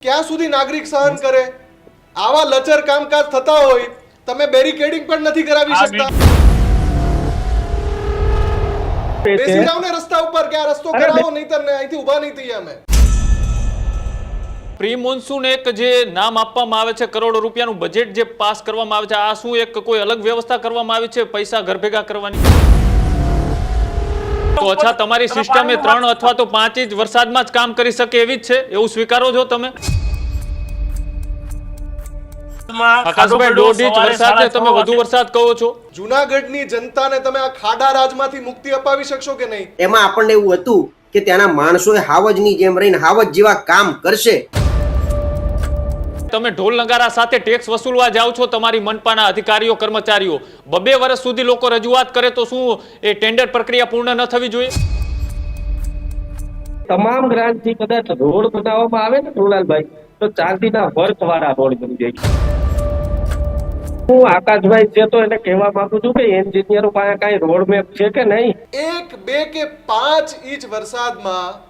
ક્યાં સુધી નાગરિક સહન કરે? આવા લચર કામકાજ થતા હોય, તમે બેરિકેડિંગ પણ નથી કરાવી શકતા. બેસી જાવ ને રસ્તા ઉપર, કે આ રસ્તો કરાવો, નહીતર અહીંથી ઊભા નહીં થઈએ અમે. પ્રી મોન્સૂન એક જે નામ આપવામાં આવે છે, કરોડો રૂપિયાનું બજેટ જે પાસ કરવામાં આવે છે, આ શું એક કોઈ અલગ વ્યવસ્થા કરવામાં આવી છે પૈસા ઘર ભેગા કરવાની? તો અચ્છા, તમારી સિસ્ટમ એ 3 અથવા તો 5 ઇંચ વરસાદમાં જ કામ કરી શકે એવી જ છે, એવું સ્વીકારો છો તમે? આકાશભાઈ, 1.5 ઇંચ વરસાદને તમે વધુ વરસાદ કહો છો? જૂનાગઢની જનતાને તમે આ ખાડા રાજમાંથી મુક્તિ અપાવી શકશો કે નહીં? એમાં આપણને એવું હતું કે ત્યાંના માણસોએ હાવજની જેમ રહીને હાવજ જેવા કામ કરશે. તમે ઢોલ નગારા સાથે ટેક્સ વસૂલવા જાઓ છો, તમારી મનપાના અધિકારીઓ કર્મચારીઓ 2 વર્ષ સુધી લોકો રજૂઆત કરે તો શું એ ટેન્ડર પ્રક્રિયા પૂર્ણ ન થવી જોઈએ? તમામ ગ્રાન્ટ થી કદાચ રોડ બનાવવામાં આવે ને ટોલાલભાઈ, તો 4 દિનના વર્ક વાળા રોડ બની જાય. હું આકાશભાઈ છે તો એને કહેવા માંગુ છું કે એન્જિનિયરો પાસે કઈ રોડ મેપ છે કે નહીં? 1, 2 કે 5 ઇંચ વરસાદમાં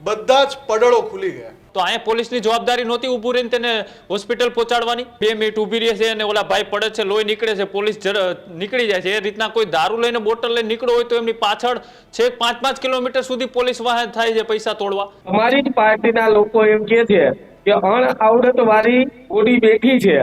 બધા જ પડળો ખુલી ગયા. તો અહીંયા પોલીસની જવાબદારી નહોતી ઊભું રહીને તેને હોસ્પિટલ પહોંચાડવાની? 2 મિનિટ ઊભી રહે છે અને ઓલા ભાઈ પડે છે, લોહી નીકળે છે, પોલીસ નીકળી જાય છે. એ રીતના કોઈ દારૂ લઈને બોટલ લઈને નીકળો હોય તો એમની પાછળ છેક 5-5 કિલોમીટર સુધી પોલીસ વાહન થાય છે પૈસા તોડવા. અમારી જ પાર્ટીના લોકો એમ કે છે કે અણઆવડત વાળી બોડી બેઠી છે.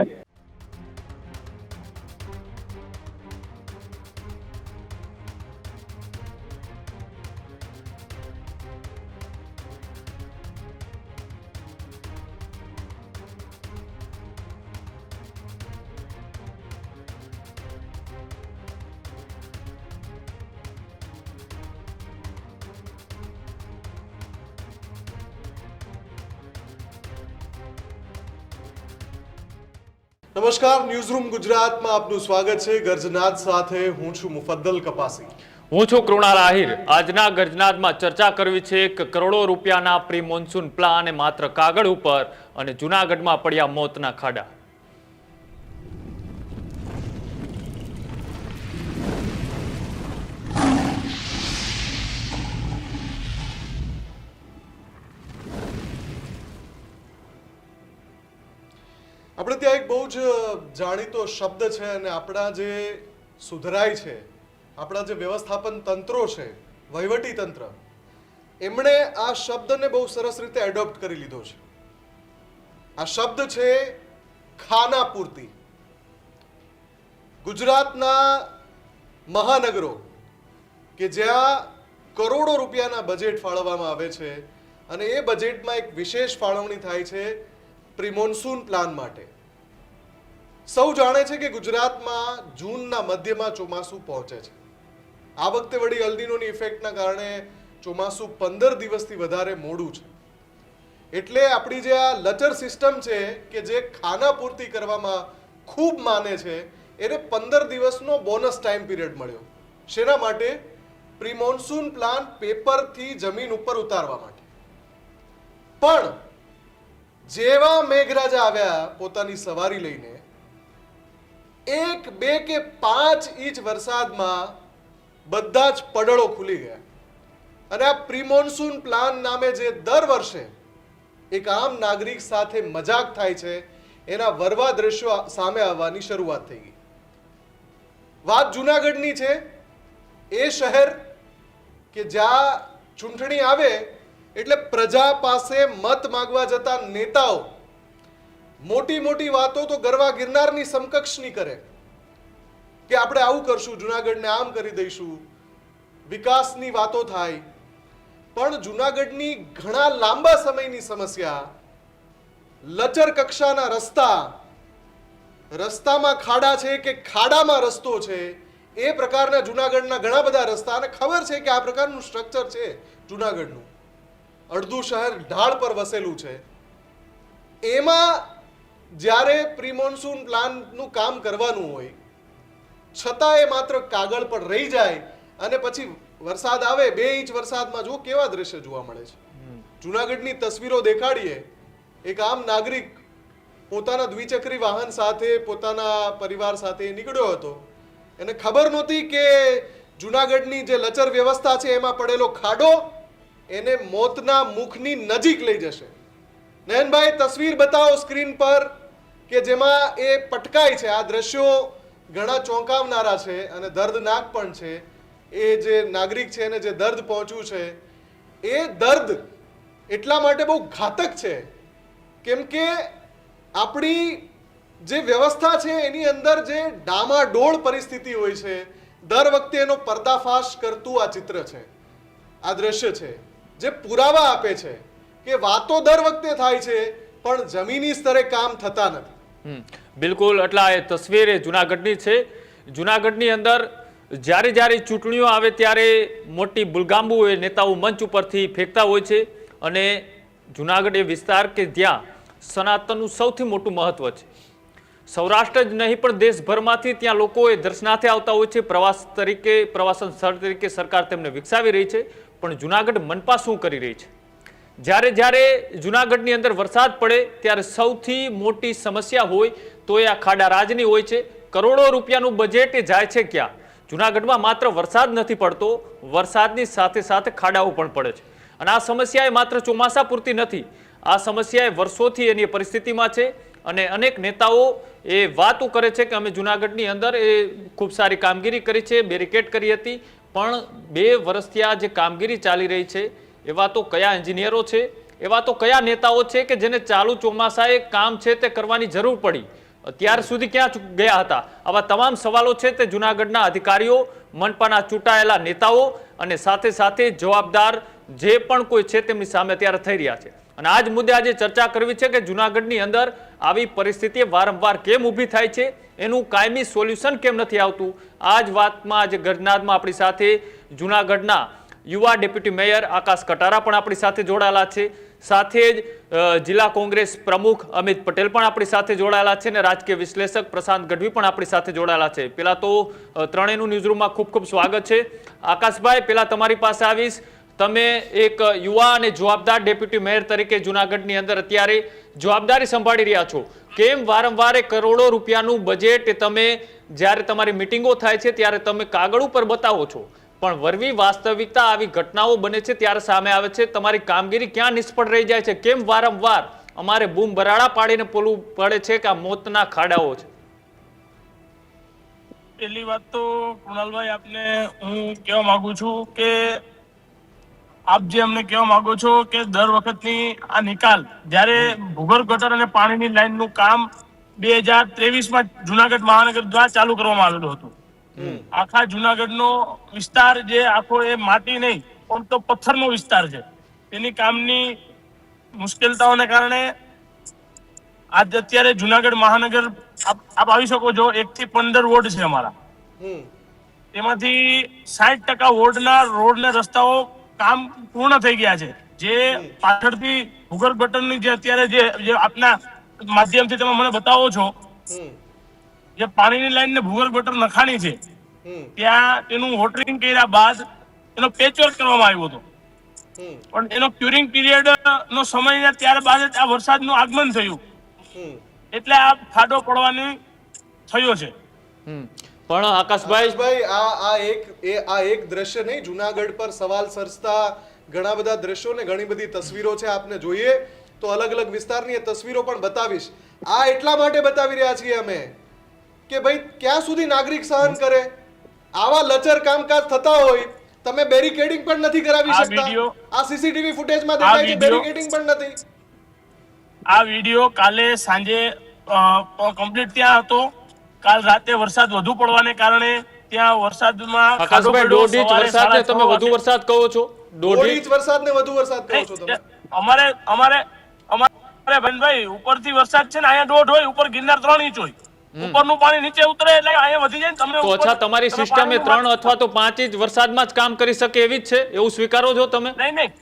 નમસ્કાર, ન્યૂઝરૂમ ગુજરાતમાં આપનું સ્વાગત છે. ગર્જનાદ સાથે હું છું મુફદ્દલ કપાસી. હું છું કૃણાલ આહિર. આજના ગર્જનાદમાં ચર્ચા કરવી છે એક કરોડો રૂપિયાના પ્રી મોન્સૂન પ્લાન માત્ર કાગળ ઉપર અને જૂનાગઢમાં પડ્યા મોતના ખાડા. આપણે ત્યાં એક બહુ જ જાણીતો શબ્દ છે અને આપણા જે સુધરાય છે, આપણા જે વ્યવસ્થાપન તંત્રો છે, વહીવટી તંત્ર, એમણે આ શબ્દને બહુ સરસ રીતે એડોપ્ટ કરી લીધો છે. આ શબ્દ છે ખાનાપૂર્તિ. ગુજરાતના મહાનગરો કે જ્યાં કરોડો રૂપિયાના બજેટ ફાળવવામાં આવે છે અને એ બજેટમાં એક વિશેષ ફાળવણી થાય છે પ્રી મોન્સૂન પ્લાન માટે. સૌ જાણે છે કે ગુજરાતમાં જૂનના મધ્યમાં ચોમાસું પહોંચે છે. આ વખતે વળી અલ્નીનોની ઇફેક્ટના કારણે ચોમાસું 15 દિવસથી વધારે મોડું છે. એટલે આપણી જે આ લચર સિસ્ટમ છે કે જે ખાનાપૂર્તિ કરવામાં ખૂબ માને છે, એને 15 દિવસનો બોનસ ટાઈમ પીરિયડ મળ્યો. શેના માટે? પ્રી મોન્સૂન પ્લાન પેપરથી જમીન ઉપર ઉતારવા માટે. પણ જેવા મેઘરાજા આવ્યા પોતાની સવારી લઈને, 1, 2 કે 5 ઇંચ વરસાદમાં બધા જ પડળો ખુલી ગયા. અને આ પ્રી મોન્સૂન પ્લાન નામે જે દર વર્ષે એક આમ નાગરિક સાથે મજાક થાય છે, એના વરવા દ્રશ્યો સામે આવવાની શરૂઆત થઈ ગઈ. વાત જૂનાગઢની છે. એ શહેર કે જ્યાં ચૂંટણી આવે એટલે પ્રજા પાસે મત માંગવા જતા નેતાઓ મોટી મોટી વાતો તો ગરવા ગિરનારની સમકક્ષની કરે કે આપણે આવું કરશું, જૂનાગઢને આમ કરી દઈશું, વિકાસની વાતો થાય. પણ જૂનાગઢની ઘણા લાંબા સમયની સમસ્યા લચર કક્ષાના રસ્તા, રસ્તામાં ખાડા છે કે ખાડામાં રસ્તો છે, એ પ્રકારના જૂનાગઢના ઘણા બધા રસ્તા. અને ખબર છે કે આ પ્રકારનું સ્ટ્રક્ચર છે જૂનાગઢનું. અડધું શહેર ઢાળ પર વસેલું છે. એમાં જ્યારે પ્રી મોન્સૂન પ્લાનનું કામ કરવાનું હોય છતાં એ માત્ર કાગળ પર રહી જાય અને પછી વરસાદ આવે, 2 ઇંચ વરસાદમાં જો કેવા દ્રશ્ય જોવા મળે છે. જૂનાગઢની તસવીરો દેખાડીએ. એક આમ નાગરિક પોતાના દ્વિચક્રી વાહન સાથે પોતાના પરિવાર સાથે નીકળ્યો હતો. એને ખબર નહોતી કે જૂનાગઢની જે લચર વ્યવસ્થા છે એમાં પડેલો ખાડો એને મોતના મુખની નજીક લઈ જશે. નયનભાઈ તસવીર બતાવો સ્ક્રીન પર કે જેમાં એ પટકાય છે. આ દ્રશ્યો ઘણા ચોંકાવનારા છે અને દર્દનાક પણ છે. એ જે નાગરિક છે એને જે દર્દ પહોંચ્યું છે એ દર્દ એટલા માટે બહુ ઘાતક છે કેમ કે આપણી જે વ્યવસ્થા છે એની અંદર જે ડામાડોળ પરિસ્થિતિ હોય છે દર વખતે એનો પર્દાફાશ કરતું આ ચિત્ર છે, આ દ્રશ્ય છે જે પુરાવા આપે છે કે વાતો દર વખતે થાય છે પણ જમીની સ્તરે કામ થતા નથી. બિલકુલ. એટલે એ તસવીર એ જુનાગઢની છે. જુનાગઢની અંદર જ્યારે જ્યારે ચૂંટણીઓ આવે ત્યારે મોટી બુલગાંબુ એ નેતાઓ મંચ ઉપરથી ફેંકતા હોય છે અને જુનાગઢ એ વિસ્તાર કે જ્યાં સનાતનનું સૌથી મોટું મહત્વ છે. સૌરાષ્ટ્ર જ નહીં પણ દેશભરમાંથી ત્યાં લોકો એ દર્શનાર્થે આવતા હોય છે. પ્રવાસ તરીકે, પ્રવાસન સ્થળ તરીકે સરકાર તેમને વિકસાવી રહી છે. પણ જુનાગઢ મનપા શું કરી રહી છે? જ્યારે જ્યારે જુનાગઢની અંદર વરસાદ પડે ત્યારે સૌથી મોટી સમસ્યા હોય તો એ આ ખાડા રાજની હોય છે. કરોડો રૂપિયાનું બજેટ એ જાય છે ક્યાં? જુનાગઢમાં માત્ર વરસાદ નથી પડતો, વરસાદની સાથે સાથે ખાડાઓ પણ પડે છે. અને આ સમસ્યા એ માત્ર ચોમાસા પૂરતી નથી, આ સમસ્યા એ વર્ષોથી એની પરિસ્થિતિમાં છે. અને અનેક નેતાઓ એ વાતો કરે છે કે અમે જુનાગઢની અંદર એ ખૂબ સારી કામગીરી કરી છે, બેરિકેડ કરી હતી. પણ 2 વર્ષથી આ જે કામગીરી ચાલી રહી છે એવા તો કયા એન્જિનિયરો છે, એવા તો કયા નેતાઓ છે કે જેને ચાલુ ચોમાસાએ કામ છે તે કરવાની જરૂર પડી, ત્યાર સુધી ક્યાં ગયા હતા? આવા તમામ સવાલો છે તે જુનાગઢના અધિકારીઓ, મનપાના ચૂંટાયેલા નેતાઓ અને સાથે સાથે જવાબદાર જે પણ કોઈ છે તેમની સામે અત્યારે થઈ રહ્યા છે. અને આ જ મુદ્દે આજે ચર્ચા કરવી છે કે જુનાગઢની અંદર આવી પરિસ્થિતિ વારંવાર કેમ ઊભી થાય છે, એનું કાયમી સોલ્યુશન કેમ નથી આવતું? આ જ વાતમાં આજે ગર્જનાદમાં આપણી સાથે જુનાગઢના યુવા ડેપ્યુટી મેયર આકાશ કટારા પણ આપણી સાથે જોડાયેલા છે. સાથે જ જિલ્લા કોંગ્રેસ પ્રમુખ અમિત પટેલ પણ આપણી સાથે જોડાયેલા છે અને રાજકીય વિશ્લેષક પ્રશાંત ગઢવી પણ આપણી સાથે જોડાયેલા છે. પહેલા તો ત્રણેયનું ન્યૂઝરૂમમાં ખૂબ ખૂબ સ્વાગત છે. આકાશભાઈ, પહેલા તમારી પાસે આવીશ. તમે એક યુવા અને જવાબદાર ડેપ્યુટી મેયર તરીકે જુનાગઢની અંદર અત્યારે જવાબદારી સંભાળી રહ્યા છો. કેમ વારંવાર કરોડો રૂપિયાનું બજેટ તમે જ્યારે તમારી મિટિંગો થાય છે ત્યારે તમે કાગળ ઉપર બતાવો છો, પણ વરવી વાસ્તવિકતા આવી ઘટનાઓ બને છે ત્યારે સામે આવે છે? તમારી કામગીરી ક્યાં નિષ્ફળ રહી જાય છે? કેમ વારંવાર અમારે બૂમ બરાડા પાડીને પોલું પડે છે કે આ મોતના ખાડાઓ છે? પહેલી વાત તો કૃણાલભાઈ, આપને હું કહેવા માંગુ છું કે આપ જે અમને કહેવા માંગો છો કે દર વખતની આ નિકાલ, જ્યારે ભૂગર્ભ ગટર અને પાણીની લાઈનનું કામ 2023માં જુનાગઢ મહાનગર દ્વારા ચાલુ કરવામાં આવેલું હતું. આખા જુનાગઢનો વિસ્તાર જે આખો એ માટી નહીં પણ તો પથ્થરનો વિસ્તાર છે, તેની કામની મુશ્કેલતાઓને કારણે આજ અત્યારે જુનાગઢ મહાનગર આપ આવી શકો છો, 1 થી 15 વોર્ડ છે અમારા. તેમાંથી 60% વોર્ડના રોડ ને રસ્તાઓ કામ પૂર્ણ થઈ ગયા છે. જે પાછળથી ભૂગર્ભ ગટરની જે અત્યારે જે આપના માધ્યમથી તમે મને બતાવો છો, જે પાણીની લાઈન ને ભૂગર્ભ ગટર નખાણી છે, ત્યાં તેનું વોટરિંગ કર્યા બાદ એનો પેચવર્ક કરવામાં આવ્યો હતો. પણ એનો ક્યુરિંગ પીરિયડ નો સમય ત્યારબાદ જ આ વરસાદનું આગમન થયું, એટલે આ ખાડો પડવાની થયો છે. પણ આકાશભાઈ, આ એક દ્રશ્ય નહીં, જુનાગઢ પર સવાલ સર્જતા ઘણા બધા દ્રશ્યો ને ઘણી બધી તસવીરો છે. આપને જોઈએ તો અલગ અલગ વિસ્તારની એ તસવીરો પણ બતાવીશ. આ એટલા માટે બતાવી રહ્યા છીએ અમે કે ભાઈ ક્યાં સુધી નાગરિક સહન કરે? આવા લચર કામકાજ થતા હોય, તમે બેરિકેડિંગ પણ નથી કરાવી શકતા. આ સીસીટીવી ફૂટેજમાં દેખાય છે, બેરિકેડિંગ પણ નથી. આ વિડિયો કાલે સાંજે કમ્પ્લીટ ત્યાં હતો. કાલ રાતે વરસાદ વધુ પડવાને કારણે ત્યાં વરસાદમાં આકાશભાઈ 1.5 ઇંચ વરસાદને તમે વધુ વરસાદ કહો છો? 1.5 ઇંચ વરસાદને વધુ વરસાદ કહો છો તમે? અમારે ભાઈ ઉપરથી વરસાદ છે ને, અહીંયા 1.5 હોય, ઉપર ગિરનાર 3 ઇંચ હોય. ઉપરનું પાણી નીચે ઉતરે એટલે અહીંયા વધી જાય ને. તમને તો અચ્છા, તમારી સિસ્ટમ એ 3 અથવા તો 5 ઇંચ વરસાદમાં જ કામ કરી શકે એવી જ છે, એવું સ્વીકારો છો તમે? નહીં,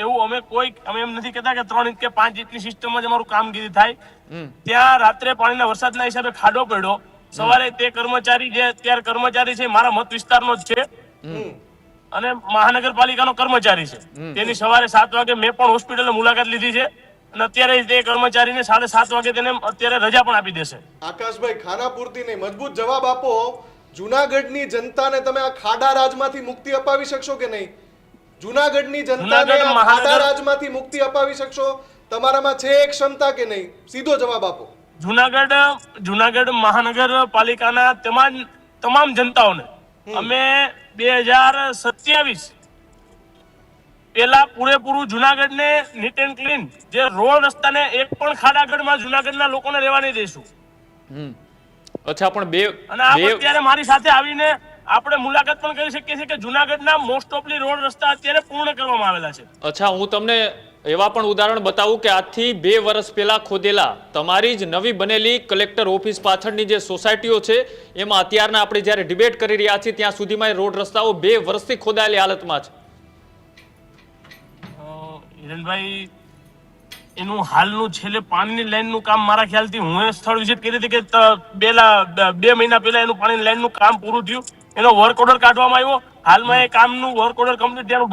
એવું અમે એમ નથી કહેતા કે 3 ઇંચ કે 5 ઇંચની સિસ્ટમમાં જ અમારું કામગીરી થાય. ત્યાં રાત્રે પાણીના વરસાદના હિસાબે ખાડો પડ્યો. સવારે તે કર્મચારી જે અત્યારે કર્મચારી છે મારા મત વિસ્તારનો જ છે અને મહાનગરપાલિકાનો કર્મચારી છે. તેની સવારે 7 વાગે મેં પણ હોસ્પિટલની મુલાકાત લીધી છે અને અત્યારે તે કર્મચારીને 7:30 વાગે તેને અત્યારે રજા પણ આપી દેશે. આકાશભાઈ, ખાના પૂરતી નહીં, મજબૂત જવાબ આપો. જુનાગઢની જનતાને તમે આ ખાડા રાજમાંથી મુક્તિ અપાવી શકશો કે નહીં? જુનાગઢની જનતાને આ ખાડા રાજમાંથી મુક્તિ અપાવી શકશો? તમારામાં છે એ ક્ષમતા કે નહીં? સીધો જવાબ આપો. જુનાગઢ મહાનગરપાલિકાના તમામ જનતાઓને અમે 2027 પેલા પૂરેપૂરું જુનાગઢને નીટ એન્ડ ક્લીન, જે રોડ રસ્તાને એક પણ ખાડાગઢમાં જુનાગઢના લોકોને રહેવા નહીં દઈશું. અચ્છા, પણ અને આપ અત્યારે મારી સાથે આવીને આપણે મુલાકાત પણ કરી શકીએ છીએ કે જુનાગઢના મોસ્ટ ઓફલી રોડ રસ્તા અત્યારે પૂર્ણ કરવામાં આવેલા છે. અચ્છા, હું તમને એવા પણ ઉદાહરણ બતાવું કે આજથી 2 વર્ષ પહેલા ખોદેલા તમારી જ નવી બનેલી કલેક્ટર ઓફિસ પાછળની જે સોસાયટીઓ છે એમાં અત્યારના આપણે જ્યારે ડિબેટ કરી રહ્યા છીએ ત્યાં સુધીમાં એ રોડ રસ્તાઓ 2 વર્ષથી ખોદાયેલી હાલતમાં છે. હિરેનભાઈ, એનું હાલનું છેલ્લે પાણીની લાઈનનું કામ મારા ખ્યાલથી હું એ સ્થળ વિઝિટ કરી હતી કે 2 મહિના પહેલા એનું પાણીની લાઈનનું કામ પૂરું થયું, એનો વર્ક ઓર્ડર કાઢવામાં આવ્યો. હાલમાં એ કામનું વર્ક ઓર્ડર કમ્પ્લીટ, ત્યાંનું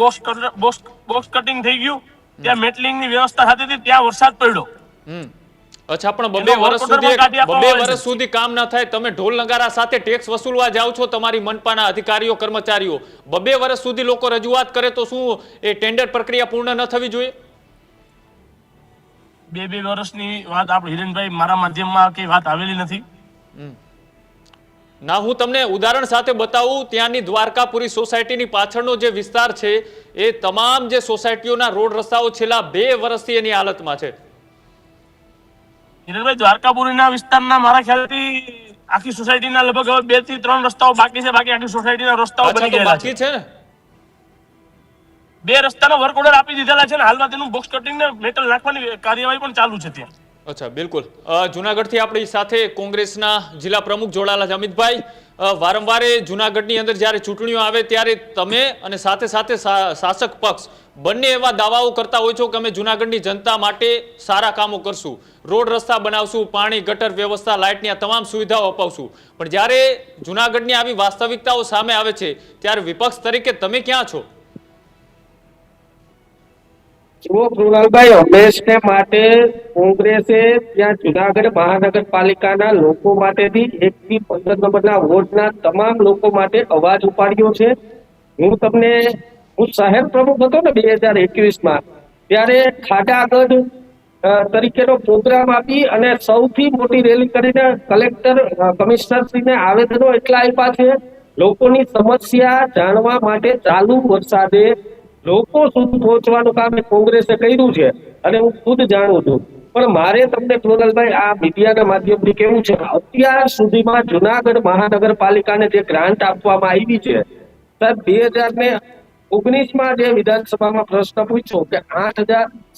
બોક્સ કટિંગ થઈ ગયું, ત્યાં મેટલિંગની વ્યવસ્થા થતી હતી, ત્યાં વરસાદ પડ્યો. અચ્છા, પણ 2 વર્ષ સુધી કામ ના થાય, તમે ઢોલ નગારા સાથે ટેક્સ વસૂલવા જાઓ છો, તમારી મનપાના અધિકારીઓ કર્મચારીઓ 2 વર્ષ સુધી લોકો રજૂઆત કરે તો શું એ ટેન્ડર પ્રક્રિયા પૂર્ણ ન થવી જોઈએ? 2 વર્ષની વાત આપણે હિરેનભાઈ મારા માધ્યમમાં કઈ વાત આવેલી નથી. ના, હું તમને ઉદાહરણ સાથે બતાવું. ત્યાંની દ્વારકાપુરી સોસાયટીની પાછળનો જે વિસ્તાર છે એ તમામ જે સોસાયટીઓના રોડ રસ્તાઓ છેલ્લા 2 વર્ષથી એની હાલતમાં છે. હિરેનભાઈ, દ્વારકાપુરીના વિસ્તારના મારા ખ્યાલથી આખી સોસાયટીના લગભગ 2 થી 3 રસ્તાઓ બાકી છે, બાકી આખી સોસાયટીના રસ્તાઓ બની ગયેલા છે. છે ને 2 રસ્તાનો વર્ક ઓર્ડર આપી દીધેલા છે ને હાલમાં તેનું બોક્સ કટિંગ ને મેટલ નાખવાની કાર્યવાહી પણ ચાલુ છે ત્યાં. અચ્છા, બિલકુલ. જુનાગઢથી આપણી સાથે કોંગ્રેસના જિલ્લા પ્રમુખ જોડાયેલા છે અમિતભાઈ. વારંવાર જુનાગઢની અંદર જ્યારે ચૂંટણીઓ આવે ત્યારે તમે અને સાથે સાથે શાસક પક્ષ બંને એવા દાવાઓ કરતા હોય છો કે અમે જુનાગઢની જનતા માટે સારા કામો કરશું, રોડ રસ્તા બનાવશું, પાણી ગટર વ્યવસ્થા, લાઇટની આ તમામ સુવિધાઓ અપાવશું, પણ જ્યારે જુનાગઢની આવી વાસ્તવિકતાઓ સામે આવે છે ત્યારે વિપક્ષ તરીકે તમે ક્યાં છો? જુઓ કૃણાલભાઈ, હંમેશને માટે કોંગ્રેસે ત્યાં જુનાગઢ મહાનગરપાલિકાના લોકો માટેથી 1 થી 15 નંબરના વોર્ડના તમામ લોકો માટે અવાજ ઉપાડ્યો છે. હું શહેર પ્રમુખ હતો ને 2021માં, ત્યારે ખાડાગઢ તરીકેનો પ્રોગ્રામ આપી અને સૌથી મોટી રેલી કરીને કલેક્ટર કમિશનરશ્રીને આવેદનો એટલા આપ્યા છે. લોકોની સમસ્યા જાણવા માટે ચાલુ વરસાદે લોકો સુધી પહોંચવાનું કામ કોંગ્રેસે કર્યું છે અને હું ખુદ જાણું છું. પણ મારે તમને કૃણાલભાઈ આ મીડિયાના માધ્યમથી કેવું છે, અત્યાર સુધીમાં જુનાગઢ મહાનગરપાલિકાને જે ગ્રાન્ટ આપવામાં આવી છે, સાહેબ 2019માં જે વિધાનસભામાં પ્રશ્ન પૂછ્યો કે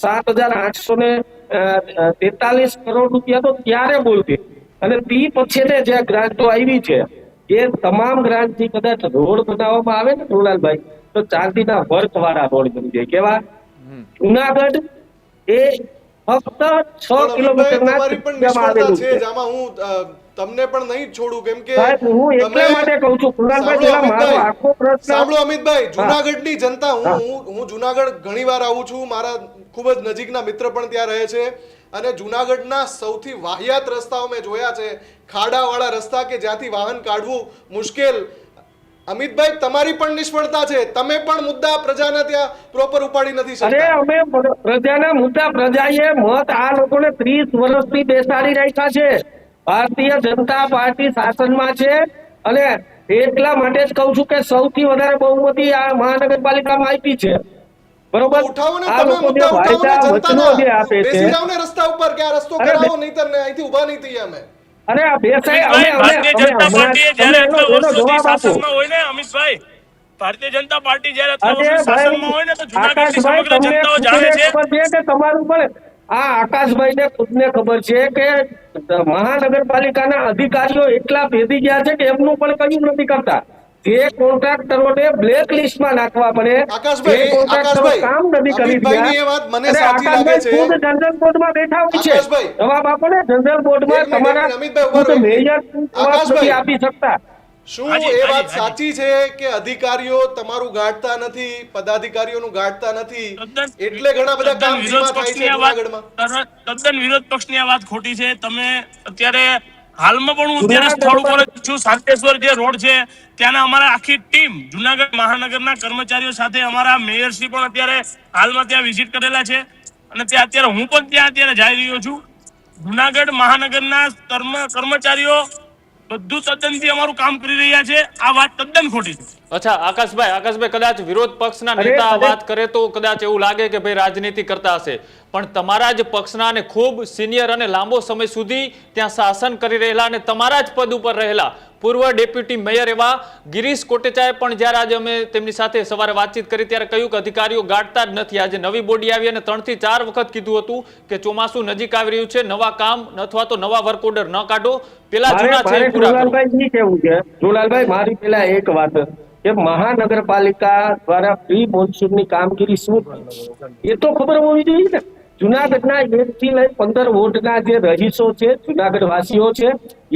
7,843 કરોડ રૂપિયા તો ત્યારે બોલતી, અને તે પછી જે ગ્રાન્ટો આવી છે એ તમામ ગ્રાન્ટ થી કદાચ રોડ બનાવવામાં આવે ને કૃણાલભાઈ, તો ચાંદીના વર્ક વાળા રોડ બની જાય. કેવા? જુનાગઢ એ ફક્ત 6 કિલોમીટરના તમારી પણ નિષ્ફળતા છે જ. આમાં હું તમને પણ નહીં છોડું, કેમ કે હું એટલા માટે કહું છું કૃણાલભાઈ, પેલા મારો આખો પ્રશ્ન સાંભળો અમિતભાઈ. જુનાગઢની જનતા, હું જુનાગઢ ઘણીવાર આવું છું, મારા ખૂબ જ નજીકના મિત્ર પણ ત્યાં રહે છે, અને જુનાગઢના સૌથી વાહિયાત રસ્તાઓ મેં જોયા છે, ખાડાવાળા રસ્તા કે જ્યાંથી વાહન કાઢવું મુશ્કેલ. અમિતભાઈ, તમારી પણ નિષ્ફળતા છે, તમે પણ મુદ્દા પ્રજાના ત્યાં પ્રોપર ઉપાડી નથી શકતા. અરે અમે પ્રજાના મુદ્દા, પ્રજાએ મત આ લોકોને 30 વર્ષથી બેસાડી રાખ્યા છે. ભારતીય જનતા પાર્ટી શાસનમાં છે અને એટલા માટે જ કહું છું કે સૌથી વધારે બહુમતી આ મહાનગરપાલિકામાં આપી છે. બરોબર? ઉઠાવો ને, આ તમે લોકો જે મુદ્દા ઉઠાવો ને, વાયદા વચનો જે જનતાના આપે છે, બેસી જાવ ને રસ્તા ઉપર કે આ રસ્તો કરાવો, નહીંતર ને અહીંથી ઊભા નહીં થઈએ અમે. અરે આ બેસાય, ભારતીય જનતા પાર્ટી જ્યારે આટલા વર્ષોથી જવાબ આપો. શાસનમાં હોય ને અમિતભાઈ, ભારતીય જનતા પાર્ટી જ્યારે આટલા અરે વર્ષોથી શાસનમાં હોય ને તો જુનાગઢની આકાશભાઈ, સમગ્ર તમને જનતાઓ ખુદને જાણે છે. ખબર છે કે તમારું પણ આ આકાશભાઈને ખુદને ખબર છે કે મહાનગરપાલિકાના અધિકારીઓ એટલા ભેદી ગયા છે કે એમનું પણ કયું નથી કરતા. જે કોન્ટ્રાક્ટરોને બ્લેક લિસ્ટમાં નાખવા પડે, આકાશભાઈ, જે કોન્ટ્રાક્ટરો કામ નથી કરી અમિતભાઈની એ વાત મને સાચી લાગે છે. ખુદ જનરલ બોર્ડમાં બેઠા હોય છે. આકાશભાઈ, જવાબ આપો ને, જનરલ બોર્ડમાં એક મિનિટ, તમારા અમિતભાઈ ઉભા રહો. ખુદ મેયર જવાબ નથી આપી શકતા. શું એ વાત સાચી છે કે અધિકારીઓ તમારું ગાંઠતા નથી, પદાધિકારીઓનું ગાંઠતા નથી, એટલે ઘણા બધા કામ ધીમા થાય છે જુનાગઢમાં? તદ્દન વિરોધ પક્ષની આ વાત ખોટી છે. તમે અત્યારે હાલમાં પણ હું અત્યારે સ્થળ ઉપર જ છું, શાંતેશ્વર જે રોડ છે ત્યાંના અમારા આખી ટીમ જુનાગઢ મહાનગરના કર્મચારીઓ સાથે અમારા મેયરશ્રી પણ અત્યારે હાલમાં ત્યાં વિઝિટ કરેલા છે. અને ત્યાં અત્યારે હું પણ ત્યાં અત્યારે જઈ રહ્યો છું. જુનાગઢ મહાનગરના કર્મચારીઓ બધું તદ્દનથી અમારું કામ કરી રહ્યા છે. આ વાત તદ્દન ખોટી છે. અચ્છા આકાશભાઈ કદાચ વિરોધ પક્ષના અરે, નેતા અરે. વાત કરે તો કદાચ એવું લાગે કે ભાઈ રાજનીતિ કરતા હશે, પણ તમારા જ પક્ષના અને ખૂબ સિનિયર અને લાંબો સમય સુધી ત્યાં શાસન કરી રહેલા અને તમારા જ પદ ઉપર રહેલા પૂર્વ ડેપ્યુટી મેયર એવા ગિરીશ કોટેચાએ પણ જ્યારે આજે અમે તેમની સાથે સવારે વાતચીત કરી ત્યારે કહ્યું કે અધિકારીઓ ગાંઠતા જ નથી. આજે નવી બોડી આવી અને 3 થી 4 વખત કીધું હતું કે ચોમાસું નજીક આવી રહ્યું છે, નવા કામ અથવા તો નવા વર્ક ઓર્ડર ન કાઢો, પેલા જૂના છે એ પૂરા કરો. જોલાલભાઈ ઈ કેવું છે, જોલાલભાઈ મારી પેલા એક વાત કે મહાનગરપાલિકા દ્વારા પ્રી મોન્સૂનની કામગીરી શું થઈ એ તો ખબર હોવી જોઈએ ને. જુનાગઢના 1 થી લઈ 15 વોર્ડના જે રહીશો છે, જુનાગઢ વાસીઓ છે,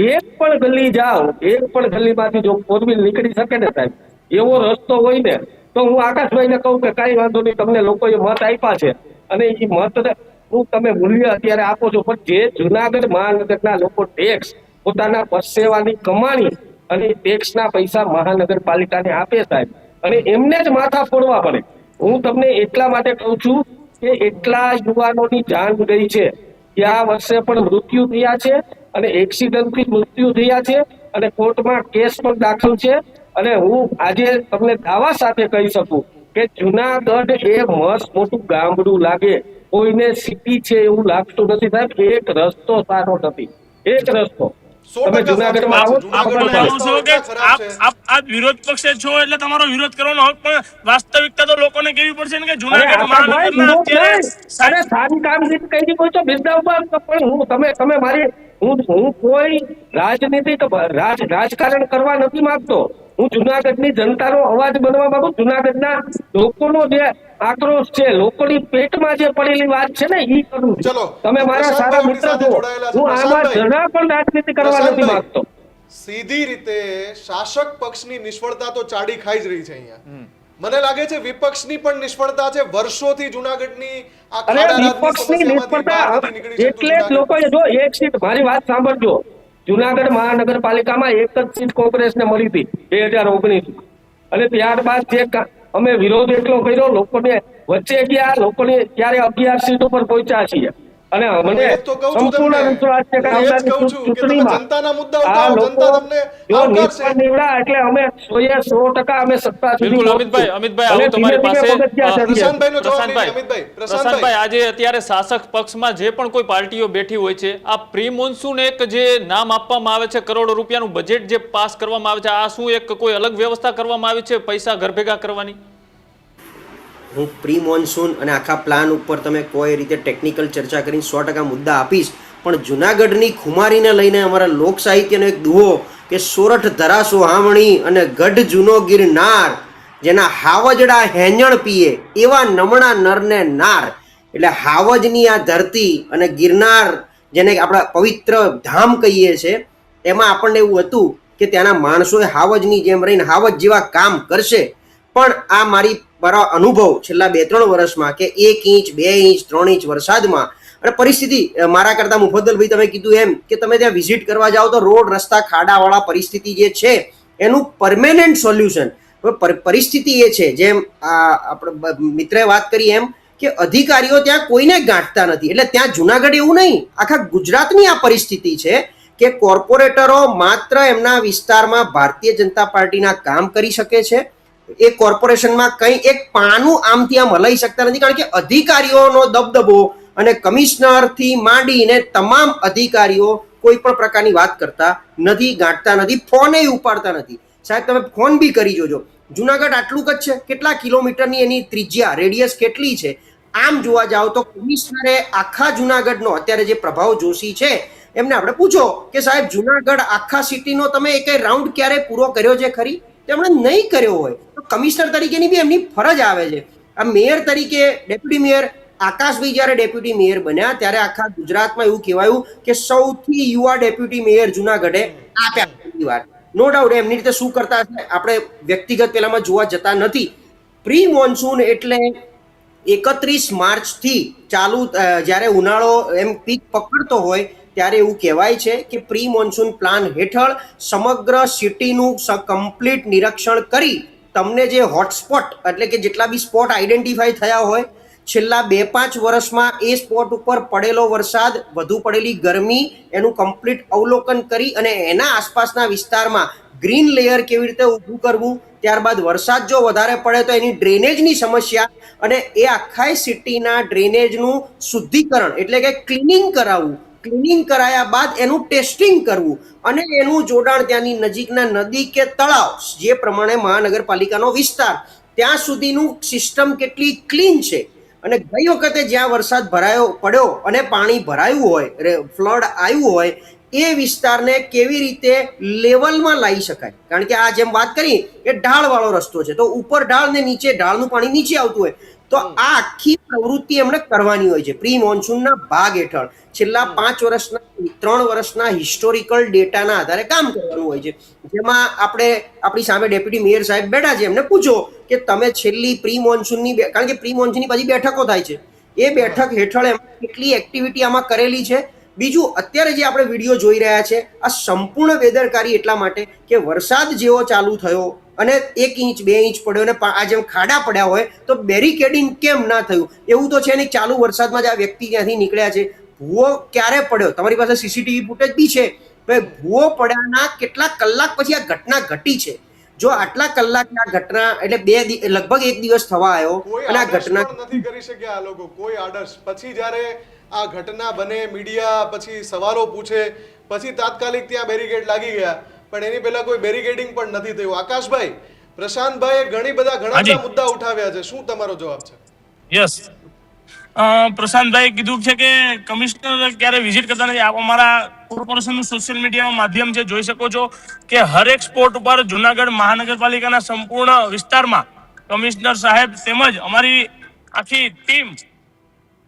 એક પણ ગલી જાઓ, એક પણ ગલીમાંથી જો 4 વ્હીલ નીકળી શકે ને સાહેબ, એવો રસ્તો હોય ને તો હું આકાશભાઈને કહું કે કાંઈ વાંધો નહીં, તમને લોકોએ મત આપ્યા છે અને એ મત હું તમે મૂલ્ય અત્યારે આપો છો, પણ જે જુનાગઢ મહાનગરના લોકો ટેક્સ પોતાના પરસેવાની કમાણી અને ટેક્સના પૈસા મહાનગરપાલિકાને આપે સાહેબ, અને એમને જ માથા ફોડવા પડે. હું તમને એટલા માટે કહું છું કે એટલા યુવાનોની જાન ગઈ છે, ગયા વર્ષે પણ મૃત્યુ થયા છે અને એક્સિડન્ટથી મૃત્યુ થયા છે અને કોર્ટમાં કેસ પણ દાખલ છે. અને હું આજે તમને દાવા સાથે કહી શકું કે જુનાગઢ એ મસ્ત મોટું ગામડું લાગે, કોઈને સિટી છે એવું લાગતું નથી સાહેબ. એક રસ્તો સારો નથી, એક રસ્તો. 100% તમે જુનાગઢમાં આવો તો આપ ખબર પણ પડે. માનું છો કે આપ વિરોધ પક્ષે છો એટલે તમારો વિરોધ કરવાનો હક, પણ વાસ્તવિકતા તો લોકોને કેવી પડશે ને કે અરે જુનાગઢ આકાશભાઈ, મહાનગરના વિરોધ અત્યારે નહીં. અરે સારી કામગીરી કરી હોય તો બિરદાવવા, પણ તમે મારી હું કોઈ રાજકારણ કરવા નથી માંગતો. હું જુનાગઢની જનતાનો અવાજ બનવા માંગુ. જુનાગઢના લોકોનો જે આક્રોશ છે, લોકોની પેટમાં જે પડેલી વાત છે ને એ કરું છું. ચલો, તમે મારા સારા મિત્ર છો, હું આમાં જરા પણ રાજનીતિ કરવા નથી માંગતો. સીધી રીતે શાસક પક્ષની નિષ્ફળતા તો ચાડી ખાઈ જ રહી છે અહીંયા. મને લાગે છે વિપક્ષની પણ નિષ્ફળતા છે. વર્ષોથી જુનાગઢની આ અરે ખાડા રાજની વિપક્ષની સમસ્યામાંથી બહાર નિષ્ફળતા નથી નીકળી શકતું એટલે જ જુનાગઢ. લોકોએ જો એક સીટ, મારી વાત સાંભળજો, જુનાગઢ મહાનગરપાલિકામાં એક જ સીટ કોંગ્રેસને મળી હતી 2019, અને ત્યારબાદ જે અમે વિરોધ એટલો કર્યો, લોકોને વચ્ચે ગયા, લોકોને ત્યારે 11 સીટ ઉપર પહોંચ્યા છીએ. અને મને એ તો કહું છું સંપૂર્ણ તમને. વિશ્વાસ છે કે હું એ જ આવનારી કહું છું કે તમે ચૂંટણીમાં જનતાના મુદ્દા આ ઉઠાવો, લોકો જનતા તમને જો આવકારશે. નિષ્ફળ નીવડ્યા એટલે અમે 100% અમે સત્તા સુધી બિલકુલ પહોંચશું. અમિતભાઈ અને આવું તમારી ધીમે પાસે ધીમે પગથિયાં ચડીએ. પ્રશાંતભાઈનો જવાબ લઈએ. અમિતભાઈ, પ્રશાંતભાઈ, આજે અત્યારે શાસક પક્ષમાં જે પણ કોઈ પાર્ટીઓ બેઠી હોય છે, આ પ્રી મોન્સૂન એક જે નામ આપવામાં આવે છે, કરોડો રૂપિયાનું બજેટ જે પાસ કરવામાં આવે છે, આ શું એક કોઈ અલગ વ્યવસ્થા કરવામાં આવી છે પૈસા ઘર ભેગા કરવાની? હું પ્રી મોન્સૂન અને આખા પ્લાન ઉપર તમે કોઈ રીતે ટેકનિકલ ચર્ચા કરીને 100% મુદ્દા આપીશ, પણ જુનાગઢની ખુમારીને લઈને અમારા લોક સાહિત્યનો એક દુહો કે સોરઠ ધરા સોહામણી અને ગઢ જૂનો ગિરનાર, જેના હાવજડા હેંજણ પીએ એવા નમણા નરને નાર. એટલે હાવજની આ ધરતી અને ગિરનાર, જેને આપણા પવિત્ર ધામ કહીએ છીએ, એમાં આપણને એવું હતું કે ત્યાંના માણસોએ હાવજની જેમ રહીને હાવજ જેવા કામ કરશે. પણ આ મારો અનુભવ છેલ્લા 2-3 વર્ષમાં કે 1 ઇંચ 2 ઇંચ 3 ઇંચ વરસાદમાં, અને પરિસ્થિતિ મારા કરતા મુફદ્દલભાઈ તમે કીધું એમ કે તમે ત્યાં વિઝિટ કરવા જાઓ તો રોડ રસ્તા ખાડાવાળા પરિસ્થિતિ જે છે એનું પરમેનન્ટ સોલ્યુશન. હવે પરિસ્થિતિ એ છે, જેમ આપણે મિત્રે વાત કરી એમ, કે અધિકારીઓ ત્યાં કોઈને ગાંઠતા નથી. એટલે ત્યાં જુનાગઢ એવું નહીં, આખા ગુજરાતની આ પરિસ્થિતિ છે કે કોર્પોરેટરો માત્ર એમના વિસ્તારમાં ભારતીય જનતા પાર્ટીના કામ કરી શકે છે. એ કોર્પોરેશનમાં કંઈ એક પાનું આમથી આમ હલાઈ શકતા નથી, કારણ કે અધિકારીઓનો દબદબો અને કમિશનરથી માંડીને તમામ અધિકારીઓ કોઈ પણ પ્રકારની વાત કરતા નથી, ગાંઠતા નથી, ફોને ઉપાડતા નથી. સાહેબ તમે ફોન બી કરી જોજો. જુનાગઢ આટલું જ છે, કેટલા કિલોમીટરની એની ત્રિજ્યા, રેડિયસ કેટલી છે? આમ જોવા જાઓ તો કમિશનરે આખા જુનાગઢનો, અત્યારે જે પ્રભાવ જોશી છે, એમને આપણે પૂછો કે સાહેબ જુનાગઢ આખા સિટીનો તમે એક રાઉન્ડ ક્યારે પૂરો કર્યો છે ખરી? તેમણે નહીં કર્યો હોય તો કમિશનર તરીકેની બી એમની ફરજ આવે છે. આ મેયર તરીકે ડેપ્યુટી મેયર આકાશભાઈ જ્યારે ડેપ્યુટી મેયર બન્યા ત્યારે આખા ગુજરાતમાં એવું કહેવાયું કે સૌથી યુવા ડેપ્યુટી મેયર જુનાગઢે આપ્યા. નો ડાઉટ એમની રીતે શું કરતા હશે આપણે વ્યક્તિગત પેલામાં જોવા જતા નથી. પ્રી મોન્સૂન એટલે 31 માર્ચથી ચાલુ, જ્યારે ઉનાળો એમ પીક પકડતો હોય ત્યારે એવું કહેવાય છે કે પ્રી મોન્સૂન પ્લાન હેઠળ સમગ્ર સિટીનું કમ્પ્લીટ નિરીક્ષણ કરી તમને જે હોટસ્પોટ એટલે કે જેટલા બી સ્પોટ આઈડેન્ટિફાઈ થયા હોય છેલ્લા 2-5 વર્ષમાં એ સ્પોટ ઉપર પડેલો વરસાદ, વધુ પડેલી ગરમી, એનું કમ્પ્લીટ અવલોકન કરી અને એના આસપાસના વિસ્તારમાં ગ્રીન લેયર કેવી રીતે ઊભું કરવું, ત્યારબાદ વરસાદ જો વધારે પડે તો એની ડ્રેનેજની સમસ્યા અને એ આખા સિટીના ડ્રેનેજનું શુદ્ધિકરણ એટલે કે ક્લિનિંગ કરાવવું, ક્લિનિંગ કરાયા બાદ એનું ટેસ્ટિંગ કરવું અને એનું જોડાણ ત્યાંની નજીકના નદી કે તળાવ, જે પ્રમાણે મહાનગરપાલિકાનો વિસ્તાર, ત્યાં સુધીનું સિસ્ટમ કેટલી ક્લીન છે. અને ગઈ વખતે જ્યાં વરસાદ પડ્યો અને પાણી ભરાયું હોય, ફ્લડ આવ્યું હોય, એ વિસ્તારને કેવી રીતે લેવલમાં લાવી શકાય. કારણ કે આ જેમ વાત કરી કે ઢાળવાળો રસ્તો છે, તો ઉપર ઢાળ ને નીચે ઢાળનું પાણી નીચે આવતું હોય, તો આ આખી પ્રવૃત્તિ એમણે કરવાની હોય છે પ્રી મોન્સૂનના ભાગ હેઠળ. છેલ્લા 5 વર્ષના 3 વર્ષના હિસ્ટોરિકલ ડેટાના આધારે કામ કરવાનું હોય છે. જેમાં આપણી સામે ડેપ્યુટી મેયર સાહેબ બેઠા છે, એમને પૂછો કે તમે છેલ્લી પ્રી મોન્સૂનની, કારણ કે પ્રી મોન્સૂનની પછી બેઠકો થાય છે, એ બેઠક હેઠળ એમણે કેટલી એક્ટિવિટી આમાં કરેલી છે. બીજું, અત્યારે જે આપણે વિડીયો જોઈ રહ્યા છે, આ સંપૂર્ણ બેદરકારી એટલા માટે કે વરસાદ જેવો ચાલુ થયો અને 1 ઇંચ 2 ઇંચ પડ્યો અને આ જેમ ખાડા પડ્યા હોય તો બેરિકેડિંગ કેમ ના થયું? એવું તો છે નહીં. ચાલુ વરસાદમાં જ આ વ્યક્તિ ત્યાંથી નીકળ્યા છે. ભૂવો ક્યારે પડ્યો? તમારી પાસે સીસીટીવી ફૂટેજ બી છે. ભૂવો પડ્યાના કેટલા કલાક પછી આ ઘટના ઘટી છે. જો આટલા કલાક આ ઘટના એટલે લગભગ 1 દિવસ થવા આવ્યો અને આ ઘટના નથી કરી શક્યા આ લોકો કોઈ આડસ. પછી જ્યારે આ ઘટના બને, મીડિયા પછી સવાલો પૂછે, પછી તાત્કાલિક ત્યાં બેરિકેડ લાગી ગયા, પણ એની પહેલા કોઈ બેરિકેડિંગ પણ નથી થયું. આકાશભાઈ, પ્રશાંતભાઈએ ઘણા બધા મુદ્દા ઉઠાવ્યા છે, શું તમારો જવાબ છે? યસ, પ્રશાંતભાઈ કીધું છે કે કમિશનર ક્યારે વિઝિટ કરતા નથી. આપ અમારા કોર્પોરેશનનું સોશિયલ મીડિયામાં માધ્યમ છે, જોઈ શકો છો કે હરેક સ્પોટ ઉપર જુનાગઢ મહાનગરપાલિકાના સંપૂર્ણ વિસ્તારમાં કમિશનર સાહેબ તેમજ અમારી આખી ટીમ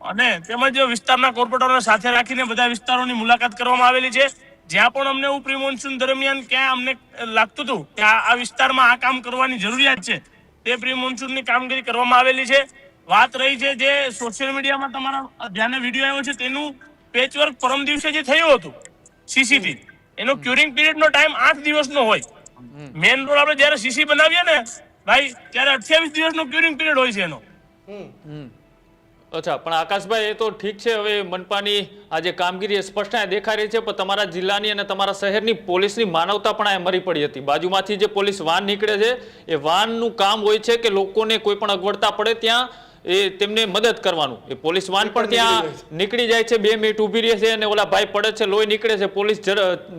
અને તેમજ વિસ્તારના કોર્પોરેટરોને સાથે રાખીને બધા વિસ્તારોની મુલાકાત કરવામાં આવેલી છે. જ્યાં પણ અમને એવું પ્રી મોન્સૂન દરમિયાન ક્યાં અમને લાગતું હતું કે આ વિસ્તારમાં આ કામ કરવાની જરૂરિયાત છે, તે પ્રી મોન્સૂનની કામગીરી કરવામાં આવેલી છે. વાત રહી છે જે સોશિયલ મીડિયામાં તમારા ધ્યાને વિડીયો આવ્યો છે, તેનું પેચવર્ક પરમ દિવસે જે થયું હતું સીસીથી, એનો ક્યુરિંગ પીરિયડ નો ટાઈમ 8 દિવસનો હોય. મેન રોડ આપણે જયારે સીસી બનાવીએ ને ભાઈ, ત્યારે 28 દિવસનો ક્યુરિંગ પીરિયડ હોય છે એનો. અચ્છા, પણ આકાશભાઈ એ તો ઠીક છે, હવે મનપાની આ જે કામગીરી સ્પષ્ટ દેખાઈ રહી છે, પણ તમારા જિલ્લાની અને તમારા શહેરની પોલીસની માનવતા પણ આ મરી પડી હતી. બાજુમાંથી જે પોલીસ વાન નીકળે છે, એ વાનનું કામ હોય છે કે લોકોને કોઈ પણ અગવડતા પડે ત્યાં એ તેમને મદદ કરવાનું. એ પોલીસ વાન પણ ત્યાં નીકળી જાય છે, 2 મિનિટ ઊભી રહે છે અને ઓલા ભાઈ પડે છે, લોહી નીકળે છે, પોલીસ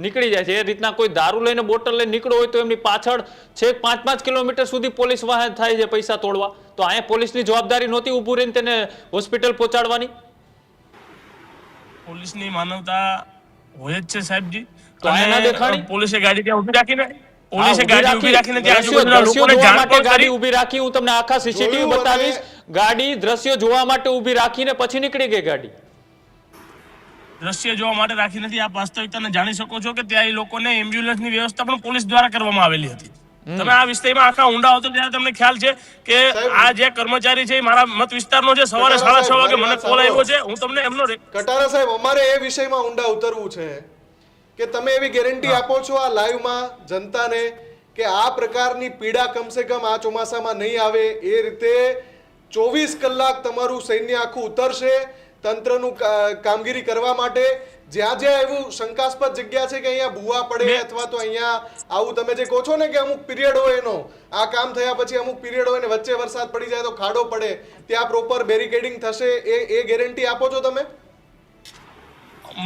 નીકળી જાય છે. એ રીતના કોઈ દારૂ લઈને બોટલ લઈને નીકળો હોય તો એમની પાછળ છેક 5-5 કિલોમીટર સુધી પોલીસ વાહન થાય છે પૈસા તોડવા. તો અહીંયા પોલીસની જવાબદારી નહોતી ઊભું રહીને તેને હોસ્પિટલ પહોંચાડવાની? પોલીસની માનવતા હોય જ છે સાહેબજી. તો આ ના દેખાડી? પોલીસે ગાડી ત્યાં ઊભી રાખીને હું તમને આખા સીસીટીવી બતાવીશ. ગાડી દ્રશ્યો જોવા માટે ઊભી રાખીને પછી નીકળી ગઈ ગાડી. દ્રશ્ય જોવા માટે રાખી નથી. આપ વાસ્તવિકતાને જાણી શકો છો કે ત્યાં એ લોકોને એમ્બ્યુલન્સની વ્યવસ્થા પણ પોલીસ દ્વારા કરવામાં આવેલી હતી. તમે આ વિષયમાં આખા ઊંડા આવતો ત્યારે તમને ખ્યાલ છે કે આ જે કર્મચારી છે મારા મત વિસ્તારનો છે, સવારે 6:30 વાગે મને કોલ આવ્યો છે. હું તમને એમનો કટારા સાહેબ, અમારે એ વિષયમાં ઊંડા ઉતરવું છે કે તમે એવી ગેરંટી આપો છો આ લાઈવમાં જનતાને કે આ પ્રકારની પીડા કમસે કમ આ ચોમાસામાં નહીં આવે, એ રીતે 24 કલાક તમારું સૈન્ય આખું ઉતરશે તંત્રનું કામગીરી કરવા માટે? જ્યાં જ્યાં એવું શંકાસ્પદ જગ્યા છે કે અહીંયા ભૂવા પડે અથવા તો અહીંયા આવું તમે જે કહો છો ને કે અમુક પીરિયડ હોય એનો, આ કામ થયા પછી અમુક પીરિયડ હોય ને વચ્ચે વરસાદ પડી જાય તો ખાડો પડે, ત્યાં પ્રોપર બેરિકેડિંગ થશે, એ ગેરંટી આપો છો તમે?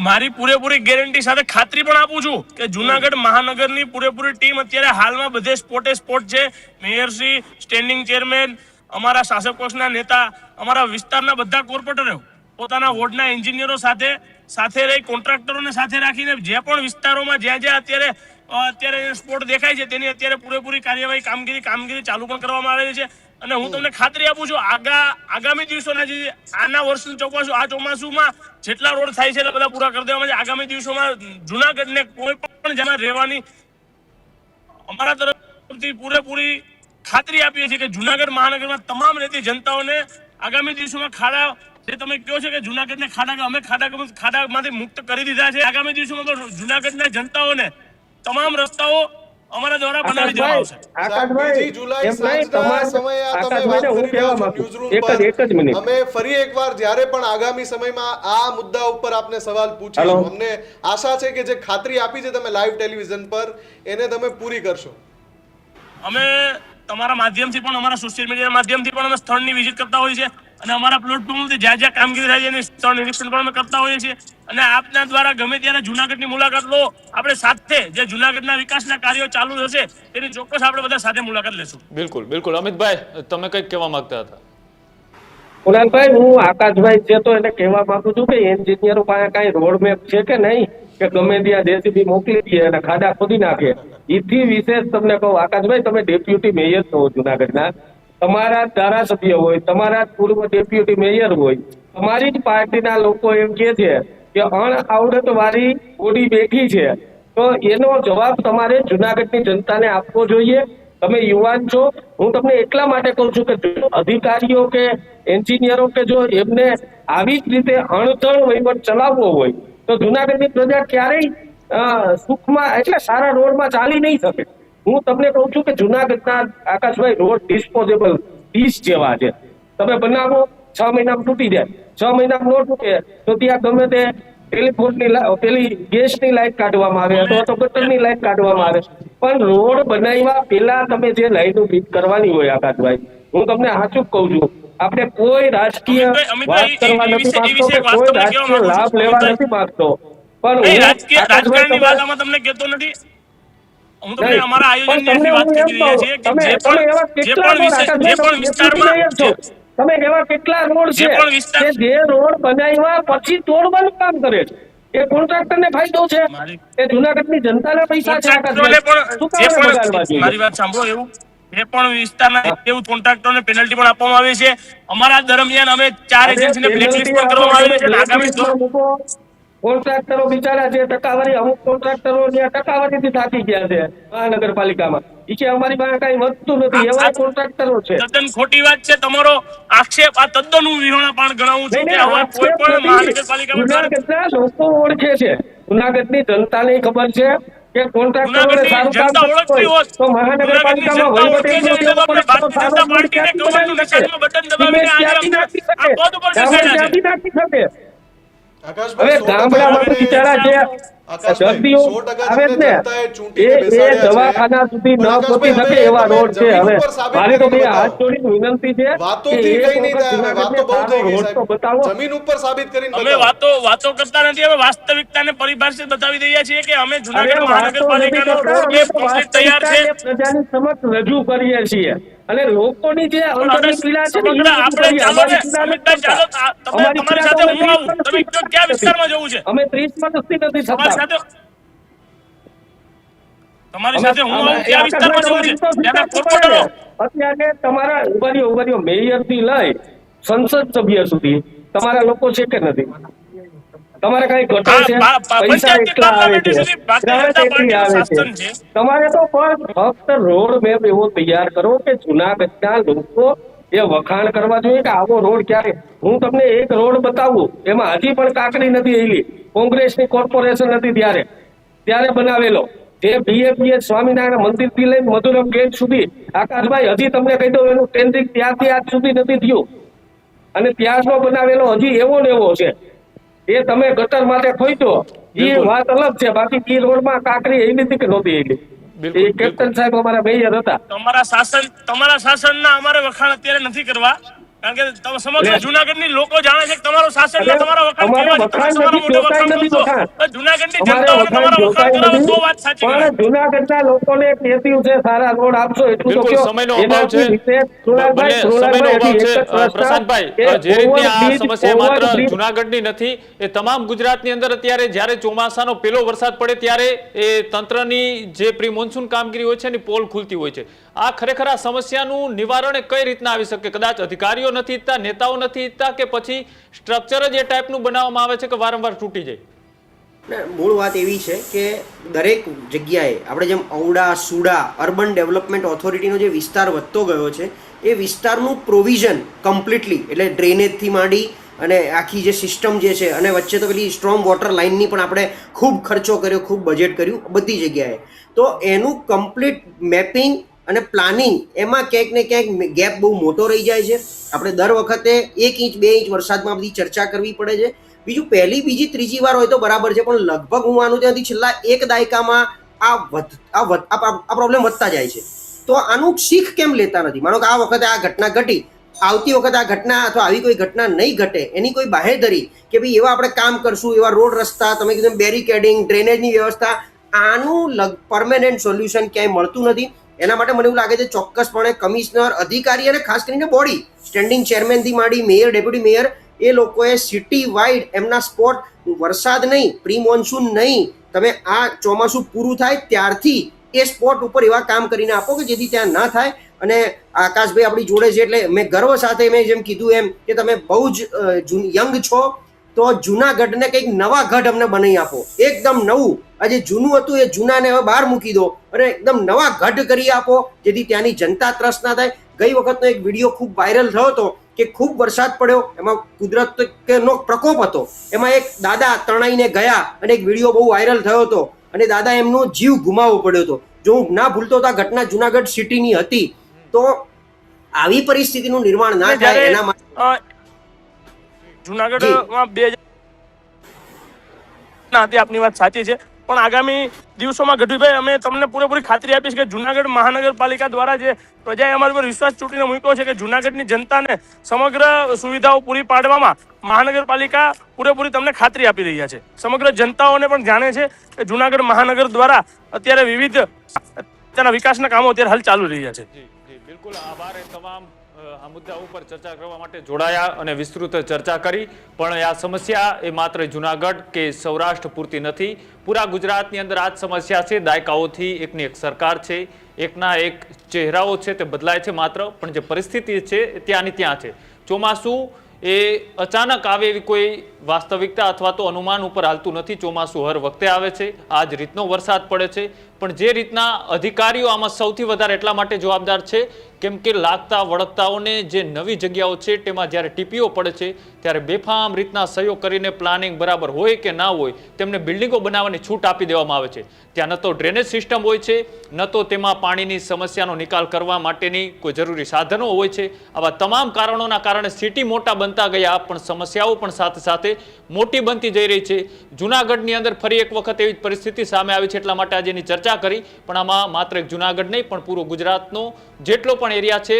મારી પૂરેપૂરી ગેરંટી સાથે ખાતરી પણ આપું છું કે જુનાગઢ મહાનગરની પૂરેપૂરી ટીમ અત્યારે હાલમાં બધે સ્પોટ છે. મેયરશ્રી, સ્ટેન્ડિંગ ચેરમેન, અમારા શાસક પક્ષના નેતા, અમારા વિસ્તારના બધા કોર્પોરેટરો પોતાના વોર્ડના એન્જિનિયરો સાથે રહી, કોન્ટ્રાક્ટરોને સાથે રાખીને જે પણ વિસ્તારોમાં જ્યાં જ્યાં અત્યારે સ્પોટ દેખાય છે તેની અત્યારે પૂરેપૂરી કાર્યવાહી કામગીરી ચાલુ પણ કરવામાં આવેલી છે. અને હું તમને ખાતરી આપું છું આગામી દિવસોના જે આના વર્ષનું આ ચોમાસુમાં જેટલા રોડ થાય છે એટલે બધા પૂરા કરી દેવામાં આવે. આગામી દિવસોમાં જુનાગઢને કોઈ પણ જગ્યાએ રહેવાની અમારા તરફથી પૂરેપૂરી ખાતરી આપીએ છીએ કે જુનાગઢ મહાનગરમાં તમામ રહેતી જનતાઓને આગામી દિવસોમાં ખાડા, જે તમે કહો છો કે જુનાગઢને અમે ખાડામાંથી મુક્ત કરી દીધા છે, આગામી દિવસોમાં તો જુનાગઢના જનતાઓને તમામ રસ્તાઓ અમારા દ્વારા બનાવી દેવામાં આવશે. આકાશભાઈ બીજી જુલાઈ એમ નહીં, સાંજના સમયે આ તમે વાત આકાશભાઈને હું કરી રહ્યા કહેવા છો માંગુ ન્યૂઝરૂમ છું. એક જ મિનિટ. પર. અમે ફરી એકવાર જ્યારે પણ આગામી સમયમાં આ મુદ્દા ઉપર આપને સવાલ પૂછીશું, હેલો. અમને આશા છે કે જે ખાતરી આપી છે તમે લાઈવ ટેલિવિઝન પર એને તમે પૂરી કરશો. અમે તમારા માધ્યમથી પણ, અમારા સોશિયલ મીડિયા માધ્યમથી પણ અમે સ્થળની વિઝિટ કરતા હોઈએ છીએ અને અમારા પ્લેટફોર્મથી જ્યાં જ્યાં કામગીરી થાય છે એની સ્થળ નિરીક્ષણ પણ અમે કરતા હોઈએ છીએ. અને આપના દ્વારા ગમે ત્યારે જુનાગઢની મુલાકાત લો, આપણે સાથે જે જુનાગઢના વિકાસના કાર્યો ચાલુ હશે તેની ચોક્કસ આપણે બધા સાથે મુલાકાત લેશું. બિલકુલ બિલકુલ. અમિતભાઈ, તમે કંઈક કહેવા માંગતા હતા. કુણાલભાઈ, હું આકાશભાઈ છે તો એને કહેવા માંગુ છું કે એન્જિનિયરો પાસે કઈ રોડ મેપ છે કે નહીં, કે ગમે ત્યાં જેસીબી મોકલી દે અને ખાડા ખોદી નાખે. એથી વિશેષ તમને કહું આકાશભાઈ, તમે ડેપ્યુટી મેયર છો જુનાગઢના, તમારા ધારાસભ્ય હોય, તમારા પૂર્વ ડેપ્યુટી મેયર હોય, તમારી જ પાર્ટીના લોકો એમ કે છે કે અણઆવડત વાળી બોડી બેઠી છે, તો એનો જવાબ તમારે જુનાગઢની જનતાને આપવો જોઈએ. તમે યુવાન છો, હું તમને એટલા માટે કહું છું કે જો અધિકારીઓ કે એન્જિનિયરો કે જો એમને આવી જ રીતે અણધણ વહીવટ ચલાવવો હોય તો જુનાગઢની પ્રજા ક્યારેય સુખમાં એટલે સારા રોડમાં ચાલી નહીં શકે. હું તમને કહું છું કે જુનાગઢના આકાશભાઈ રોડ ડિસ્પોઝેબલ ડીશ જેવા છે. તમે બનાવો 6 મહિનામાં તૂટી જાય, 6 મહિનામાં ન તૂટે તો ત્યાં ગમે તે ટેલિફોનની પેલી ગેસની લાઈટ કાઢવામાં આવે અથવા તો ગટરની લાઈટ કાઢવામાં આવે. પણ રોડ બનાવ્યા પેલા તમે જે લાઈનો ફિટ કરવાની હોય આકાશભાઈ, હું તમને સાચું કહું છું, આપણે કોઈ રાજકીય વાત કરવા નથી માંગતો કે કોઈ રાજકીય લાભ લેવા નથી માંગતો, પણ હું રાજકારણની વાત આમાં તમને કહેતો નથી. હું તમને અમારા આયોજનની વાત કરી રહ્યા છીએ કે જે પણ વિસ્તારમાં તમે એવા કેટલા રોડ છે કે જે રોડ બનાવ્યા પછી તોડવાનું કામ કરે છે. એ કોન્ટ્રાક્ટર ને ફાયદો છે, એ જુનાગઢની જનતાના પૈસા છે. મારી વાત સાંભળો, એવું જે પણ વિસ્તારના એવું કોન્ટ્રાક્ટરોને પેનલ્ટી પણ આપવામાં આવે છે. અમારા દરમિયાન અમે 4 એજન્સીને બ્લેકલિસ્ટ પણ કરવામાં આવી છે. આગામી કોન્ટ્રાક્ટરો બિચારા જે ટકાવારી, અમુક કોન્ટ્રાક્ટરો ટકાવારીથી થાકી ગયા છે મહાનગરપાલિકામાં, ઈ કે અમારી પાસે કઈ વધતું નથી, એવા કોન્ટ્રાક્ટરો છે. તદ્દન ખોટી વાત છે. તમારો આક્ષેપ આ તદ્દન હું વિહોણા પણ ગણાવું છું કે આવા કોઈ પણ મહાનગરપાલિકામાં જુનાગઢના લોકો ઓળખે છે, જુનાગઢની જનતાને ખબર છે કે કોન્ટ્રાક્ટરોને સારું કામ કરતું હોય તો મહાનગરપાલિકામાં વહીવટ એટલો દેવો પડે તો સારો રોડ ક્યાંથી બનાવી શકે, સિમેન્ટ ક્યાંથી નાખી શકે, ડામર ક્યાંથી નાખી શકે. હવે ગામડામાં બિચારા જે દર્દીઓ આવે છે એ દવાખાના સુધી ન પહોંચી શકે એવા રોડ છે. હવે મારે તો બે હાથ જોડીને વિનંતી છે વાતોથી કઈ નહીં થાય, વાતો બહુ થઈ ગઈ સાહેબ. જમીન ઉપર સાબિત કરીને અમે વાતો કરતા નથી, અમે વાસ્તવિકતાને પરિભાષિત બતાવી દઈએ છીએ કે અમે જુનાગઢ મહાનગરપાલિકાનો રોડ મેપ કમ્પ્લીટ તૈયાર છે, પ્રજાની સમક્ષ રજૂ કરીએ છીએ અને લોકોની જે અંદરની પીડા છે ને તમારી સાથે હું આવું, તમે કયા વિસ્તારમાં જવું છે? અમે 30 વર્ષથી નથી થતા. તમારી સાથે હું આવું કયા વિસ્તારમાં જવું છે? ત્યાંના કોર્પોરેટરો અત્યારે તમારા ઉભારીઓ મેયર થી લઈ સંસદ સભ્ય સુધી તમારા લોકો છે કે નથી? તમારે કઈ ઘટે છે? પૈસા એટલા આવે છે, ગ્રાન્ટ એટલી આવે છે. તમારે તો પણ ફક્ત રોડ મેપ એવો તૈયાર કરો કે જુનાગઢના લોકો એ વખાણ કરવા જોઈએ કે આવો રોડ ક્યારે. હું તમને એક રોડ બતાવું, એમાં હજી પણ કાકડી નથી એલી, કોંગ્રેસની કોર્પોરેશન હતી ત્યારે બનાવેલો, જે બીએપીએસ સ્વામિનારાયણ મંદિર થી લઈને મધુરમ ગેટ સુધી. આકાશભાઈ હજી તમને કહી દઉં, એનું ટેન્ડરિંગ ત્યારથી આજ સુધી નથી થયું અને ત્યારનો બનાવેલો હજી એવો ને એવો છે. એ તમે ગટર માટે ખોઈતો એ વાત અલગ છે, બાકી એ રોડમાં કાકરી એવી હતી કે નહોતી એવી. એ કેપ્ટન સાહેબ અમારા મેયર હતા. તમારા શાસનના અમારે વખાણ અત્યારે નથી કરવા, કારણ કે સમગ્ર જુનાગઢની લોકો જાણે છે કે તમારું શાસન તમારા વખાણ જુનાગઢની જનતાઓને તમારા વખાણ કરાવો તો વાત સાચી. પણ જુનાગઢના લોકોને કહેતું છે સારા રોડ આપશો એટલું તો કયો. સમયનો અભાવ છે, પ્રશાંતભાઈ, જે રીતની આ સમસ્યા માત્ર જુનાગઢની નથી, એ તમામ ગુજરાતની અંદર અત્યારે જ્યારે ચોમાસાનો પહેલો વરસાદ પડે ત્યારે એ તંત્રની જે પ્રી મોન્સૂન કામગીરી હોય છે એની પોલ ખુલતી હોય છે. આ ખરેખર આ સમસ્યાનું નિવારણ કઈ રીતના આવી શકે? કદાચ અધિકારીઓ નથી ઈચ્છતા, નેતાઓ નથી ઈચ્છતા, કે પછી સ્ટ્રક્ચર જ એ ટાઈપનું બનાવવામાં આવે છે કે વારંવાર તૂટી જાય? મૂળ વાત એવી છે કે દરેક જગ્યાએ આપણે જેમ ઔડા સુડા અર્બન ડેવલપમેન્ટ ઓથોરિટીનો જે વિસ્તાર વધતો ગયો છે એ વિસ્તારનું પ્રોવિઝન કમ્પ્લીટલી, એટલે ડ્રેનેજથી માંડી અને આખી જે સિસ્ટમ જે છે, અને વચ્ચે તો પેલી સ્ટ્રોમ વોટર લાઇનની પણ આપણે ખૂબ ખર્ચો કર્યો, ખૂબ બજેટ કર્યું બધી જગ્યાએ. તો એનું કમ્પ્લીટ મેપિંગ અને પ્લાનિંગ એમાં ક્યાંક ને ક્યાંક ગેપ બહુ મોટો રહી જાય છે. આપણે દર વખતે 1 ઇંચ 2 ઇંચ વરસાદમાં બધી ચર્ચા કરવી પડે છે. બીજું પહેલી બીજી ત્રીજી વાર હોય તો બરાબર છે, પણ લગભગ હું માનું ત્યાંથી છેલ્લા 1 દાયકામાં આ પ્રોબ્લેમ વધતા જાય છે. તો આનું શીખ કેમ લેતા નથી? માનો કે આ વખતે આ ઘટના ઘટી, આવતી વખતે આ ઘટના અથવા આવી કોઈ ઘટના નહીં ઘટે એની કોઈ બાહેધરી કે ભાઈ એવા આપણે કામ કરશું, એવા રોડ રસ્તા, તમે કીધું બેરિકેડિંગ, ડ્રેનેજની વ્યવસ્થા, આનું પરમેનન્ટ સોલ્યુશન ક્યાંય મળતું નથી. એના માટે મને એવું લાગે છે ચોક્કસપણે કમિશનર, અધિકારી અને ખાસ કરીને બોડી, સ્ટેન્ડિંગ ચેરમેનથી માંડી મેયર, ડેપ્યુટી મેયર, એ લોકોએ સિટી વાઇડ એમના સ્પોટ, વરસાદ નહીં, પ્રી મોન્સૂન નહીં, તમે આ ચોમાસું પૂરું થાય ત્યારથી એ સ્પોટ ઉપર એવા કામ કરીને આપો કે જેથી ત્યાં ના થાય. અને આકાશભાઈ આપણી જોડે છે એટલે મેં ગર્વ સાથે મેં જેમ કીધું એમ કે તમે બહુ જ યંગ છો, તો જુનાગઢને કંઈક નવા ગઢ અમને બનાવી આપો, એકદમ નવું. આજે જૂનું હતું એ જૂનાને હવે બહાર મૂકી દો અને એકદમ નવા ગઢ કરી આપો જેથી ત્યાંની જનતા ત્રસ્ત ના થાય. ગઈ વખતનો એક વિડીયો ખૂબ વાયરલ થયો હતો કે ખૂબ વરસાદ પડ્યો, એમાં કુદરતનો પ્રકોપ હતો, એમાં એક દાદા તણાઈને ગયા અને એક વિડીયો બહુ વાયરલ થયો હતો અને દાદા એમનો જીવ ગુમાવવો પડ્યો હતો. જો હું ના ભૂલતો તો આ ઘટના જુનાગઢ સિટીની હતી. તો આવી પરિસ્થિતિનું નિર્માણ ના થાય એના માટે જુનાગઢમાં 2000 આપની વાત સાચી છે, પણ આગામી દિવસોમાં ગઢવીભાઈ અમે તમને પૂરેપૂરી ખાતરી આપીશ કે જુનાગઢ મહાનગરપાલિકા દ્વારા જે પ્રજાએ અમારી પર વિશ્વાસ ચૂંટીને મૂક્યો છે કે જુનાગઢની જનતાને સમગ્ર સુવિધાઓ પૂરી પાડવામાં મહાનગરપાલિકા પૂરેપૂરી તમને ખાતરી આપી રહ્યા છે. સમગ્ર જનતાઓને પણ જાણે છે કે જુનાગઢ મહાનગર દ્વારા અત્યારે વિવિધ તેના વિકાસના કામો અત્યારે હાલ ચાલુ રહ્યા છે. બિલકુલ આભાર એ તમામ આ મુદ્દા ઉપર ચર્ચા કરવા માટે જોડાયા અને વિસ્તૃત ચર્ચા કરી. પણ આ સમસ્યા એ માત્ર જુનાગઢ કે સૌરાષ્ટ્ર પૂરતી નથી, પૂરા ગુજરાતની અંદર આ જ સમસ્યા છે. દાયકાઓથી એકની એક સરકાર છે, એકના એક ચહેરાઓ છે તે બદલાય છે માત્ર, પણ જે પરિસ્થિતિ છે ત્યાંની ત્યાં છે. ચોમાસું એ અચાનક આવે એવી કોઈ વાસ્તવિકતા અથવા તો અનુમાન ઉપર હાલતું નથી. ચોમાસું હર વખતે આવે છે, આ જ રીતનો વરસાદ પડે છે. પણ જે રીતના અધિકારીઓ આમાં સૌથી વધારે એટલા માટે જવાબદાર છે કેમ કે લાગતા વળગતાઓને જે નવી જગ્યાઓ છે તેમાં જ્યારે ટીપીઓ પડે છે ત્યારે બેફામ રીતના સહયોગ કરીને પ્લાનિંગ બરાબર હોય કે ના હોય તેમને બિલ્ડિંગો બનાવવાની છૂટ આપી દેવામાં આવે છે. ત્યાં ન તો ડ્રેનેજ સિસ્ટમ હોય છે, ન તો તેમાં પાણીની સમસ્યાનો નિકાલ કરવા માટેની કોઈ જરૂરી સાધનો હોય છે. આવા તમામ કારણોના કારણે સિટી મોટા બનતા ગયા, પણ સમસ્યાઓ પણ સાથે સાથે મોટી બનતી જઈ રહી છે. જુનાગઢની અંદર ફરી એક વખત એવી પરિસ્થિતિ સામે આવી છે, એટલા માટે આજે એની ચર્ચા કરી. પણ આમાં માત્ર એક જુનાગઢ નહીં પણ પૂરો ગુજરાતનો જેટલો પણ એરિયા છે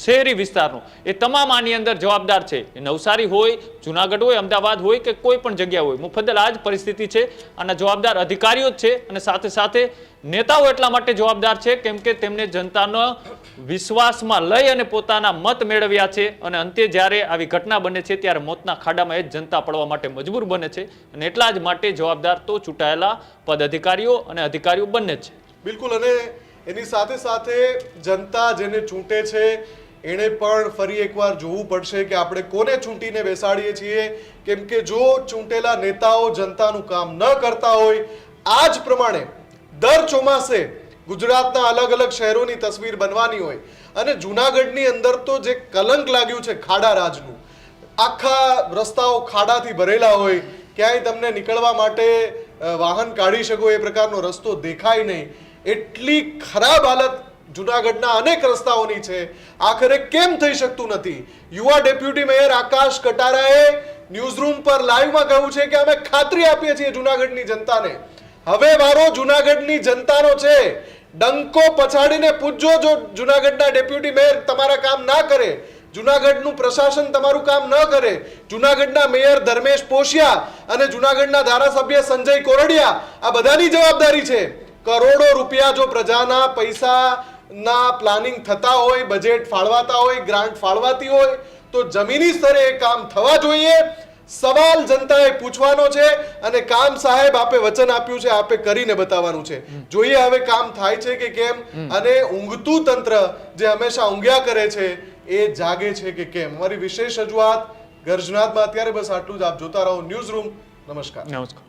શહેરી વિસ્તારનો એ તમામ આની અંદર જવાબદાર છે. નવસારી હોય, જુનાગઢ હોય, અમદાવાદ હોય કે કોઈ પણ જગ્યા હોય, મુફદ્દલ આ જ પરિસ્થિતિ છે. આના જવાબદાર અધિકારીઓ જ છે અને સાથે સાથે નેતાઓ એટલા માટે જવાબદાર છે કેમ કે તેમને જનતાનો વિશ્વાસમાં લઈ અને પોતાના મત મેળવ્યા છે અને અંતે જ્યારે આવી ઘટના બને છે ત્યારે મોતના ખાડામાં એ જ જનતા પડવા માટે મજબૂર બને છે. અને એટલા જ માટે જવાબદાર તો ચૂંટાયેલા પદ અધિકારીઓ અને અધિકારીઓ બંને જ છે. બિલકુલ. અને એની સાથે સાથે જનતા જેને ચૂંટે છે એણે પણ ફરી એકવાર જોવું પડશે કે આપણે કોને ચૂંટીને બેસાડીએ છીએ. કેમ કે જો ચૂંટેલા નેતાઓ જનતાનું કામ ન કરતા હોય, આ જ પ્રમાણે દર ચોમાસે ગુજરાતના અલગ અલગ શહેરોની તસવીર બનવાની હોય અને જુનાગઢની અંદર તો જે કલંક લાગ્યું છે ખાડા રાજનું, આખા રસ્તાઓ ખાડાથી ભરેલા હોય, ક્યાંય તમને નીકળવા માટે વાહન કાઢી શકો એ પ્રકારનો રસ્તો દેખાય નહીં, એટલી ખરાબ હાલત જુનાગઢના અનેક રસ્તાઓની છે. આખરે કેમ થઈ શકતું નથી? યુવા ડેપ્યુટી મેયર આકાશ કટારાએ ન્યૂઝરૂમ પર લાઈવમાં કહ્યું છે કે અમે ખાતરી આપીએ છીએ જુનાગઢની જનતાને. હવે વારો જુનાગઢની જનતાનો છે. ડંકો પછાડીને પૂછજો જો જુનાગઢના ડેપ્યુટી મેયર તમારા કામ ના કરે, જુનાગઢનું પ્રશાસન તમારું કામ ન કરે, જુનાગઢના મેયર ધર્મેશ પોશિયા અને જુનાગઢના ધારાસભ્ય સંજય કોરડિયા, આ બધાની જવાબદારી છે. કરોડો રૂપિયા જો પ્રજાના પૈસાના પ્લાનિંગ થતા હોય, બજેટ ફાળવાતા હોય, ગ્રાન્ટ ફાળવાતી હોય તો જમીની સ્તરે એ કામ થવા જોઈએ. સવાલ જનતાએ પૂછવાનો છે અને કામ સાહેબ આપે વચન આપ્યું છે, આપે કરીને બતાવવાનું છે. જોઈએ હવે કામ થાય છે કે કેમ, અને ઊંઘતું તંત્ર જે હંમેશા ઊંઘ્યા કરે છે એ જાગે છે કે કેમ. અમારી વિશેષ રજૂઆત ગર્જનાથમાં અત્યારે બસ આટલું જ. આપ જોતા રહો ન્યૂઝરૂમ. નમસ્કાર.